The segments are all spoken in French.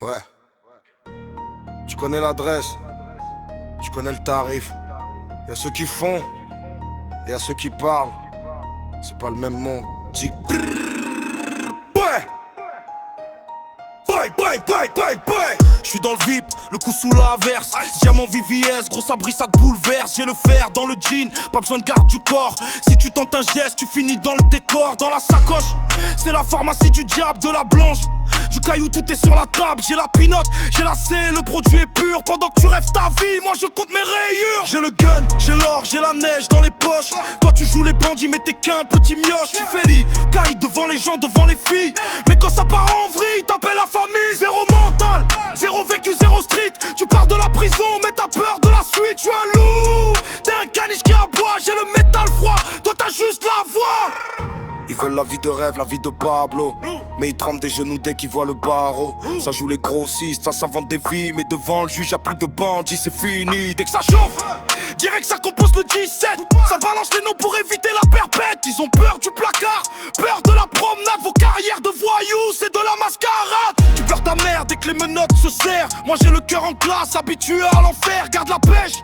Ouais. Tu connais l'adresse, tu connais le tarif. Y'a ceux qui font, et y'a ceux qui parlent. C'est pas le même monde. Dis ouais. J'suis dans le VIP, le coup sous l'averse. Diamant VVS, gros abri ça te bouleverse. J'ai le fer dans le jean, pas besoin de garde du corps. Si tu tentes un geste, tu finis dans le décor. Dans la sacoche, c'est la pharmacie du diable, de la blanche. Du caillou, tout est sur la table. J'ai la pinotte, j'ai la C, le produit est pur. Pendant que tu rêves ta vie, moi je compte mes rayures. J'ai le gun, j'ai l'or, j'ai la neige dans les poches. Toi tu joues les bandits, mais t'es qu'un petit mioche. Tu fais lit, caille devant les gens, devant les filles. Mais quand ça part en vrille, t'appelles la famille. Zéro mental, zéro vécu, zéro street. Tu pars de la prison, mais t'as peur de la suite. Tu es un loup, t'es un caniche qui aboie. J'ai le métal froid, toi t'as juste la voix. Ils veulent la vie de rêve, la vie de Pablo. Mais ils tremblent des genoux dès qu'ils voient le barreau. Ça joue les grossistes, ça s'invente des vies. Mais devant le juge y'a plus de bandits, c'est fini. Dès que ça chauffe, direct ça compose le 17. Ça balance les noms pour éviter la perpète. Ils ont peur du placard, peur de la promenade. Vos carrières de voyous, c'est de la mascarade. Tu pleures ta mère dès que les menottes se serrent. Moi j'ai le cœur en glace, habitué à l'enfer. Garde la pêche,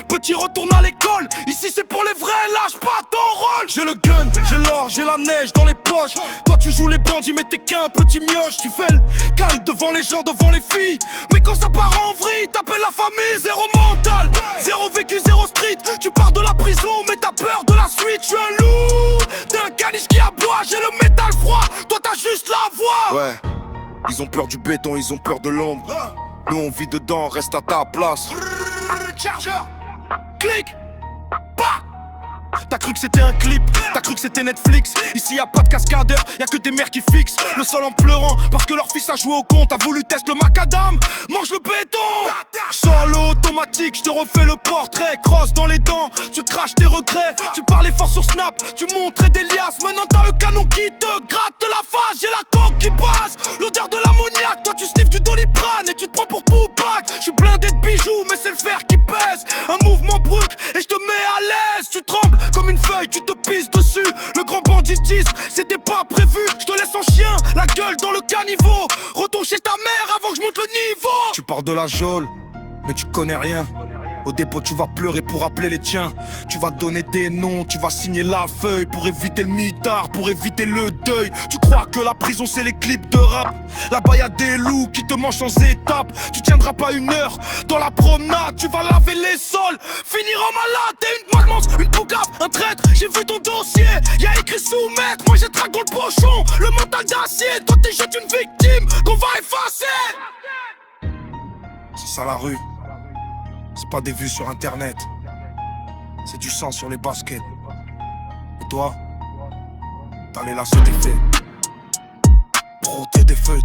petit retourne à l'école. Ici c'est pour les vrais, lâche pas ton rôle. J'ai le gun, j'ai l'or, j'ai la neige dans les poches. Toi tu joues les bandits mais t'es qu'un petit mioche. Tu fais le calme devant les gens, devant les filles. Mais quand ça part en vrille, t'appelles la famille. Zéro mental, zéro vécu, zéro street. Tu pars de la prison mais t'as peur de la suite. Je suis un loup, t'es un caniche qui aboie. J'ai le métal froid, toi t'as juste la voix. Ouais, ils ont peur du béton, ils ont peur de l'ombre. Nous on vit dedans, reste à ta place. Chargeur, clic, bah. T'as cru que c'était un clip, t'as cru que c'était Netflix. Ici y'a pas de cascadeur, y'a que des mères qui fixent le sol en pleurant parce que leur fils a joué au con. T'as voulu tester le macadam, mange le béton. Sol automatique, je te refais le portrait. Crosse dans les dents, tu craches tes regrets. Tu parlais fort sur Snap, tu montrais des liasses. Maintenant t'as le canon qui te gratte la face. J'ai la coque qui passe, l'odeur de l'ammoniaque. Toi tu sniffes du Doliprane et tu te prends pour Poupac. Je suis blindé de bijoux mais c'est le fer qui pèse. Un mouvement brut et je te mets à l'aise. Tu trembles comme une feuille, tu te pisses dessus. Le grand banditisme, c'était pas prévu. Je te laisse en chien, la gueule dans le caniveau. Retourne chez ta mère avant que je monte le niveau. Tu pars de la geôle, mais tu connais rien. Au dépôt tu vas pleurer pour appeler les tiens. Tu vas donner des noms, tu vas signer la feuille pour éviter le mitard, pour éviter le deuil. Tu crois que la prison c'est les clips de rap. Là-bas y'a des loups qui te mangent sans étapes. Tu tiendras pas une heure dans la promenade. Tu vas laver les sols, finir en malade. T'es une malmance, une poucave, un traître. J'ai vu ton dossier, y'a écrit soumettre. Moi j'ai traque dans le pochon, le mental d'acier. Toi t'es juste une victime qu'on va effacer. C'est ça la rue. C'est pas des vues sur internet, c'est du sang sur les baskets. Et toi, t'as les lacets des faits. Bro, t'es des feux.